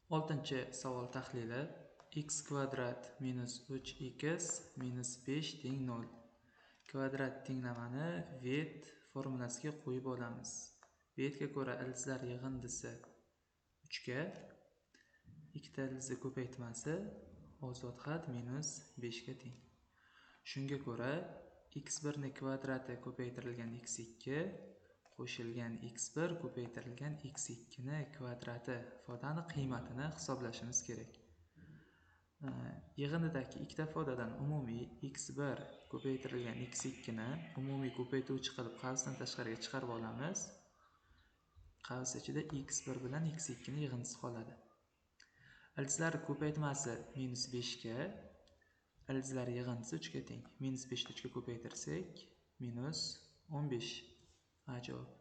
Oltinchi savol tahlili. X kvadrat minus 3x minus 5 teng 0. Kvadrat tenglamani vet formulasiga qo'yib olamiz. Vetga ko'ra ildizlar yig'indisi 3 ga, ikkita ildizi ko'paytmasi ozod xat minus 5 ga teng. Shunga ko'ra x1 ni kvadrati ko'paytirilgan x2 qo'shilgan x1 ko'paytirilgan x2 ni kvadrati ifodani qiymatini hisoblashimiz kerak. Yig'indidagi ikkita ifodadan umumiy x1 ko'paytirilgan x2 ni umumiy ko'paytuvchi qilib qavsdan tashqariga chiqarib olamiz. Qavs ichida x1 bilan x2 ni yig'indisi qoladi. Ildizlar ko'paytmasi minus 5 ga, ildizlar yig'indisi 3 ga teng. Minus 5 ni 3 ga ko'paytirsak minus 15. Javob.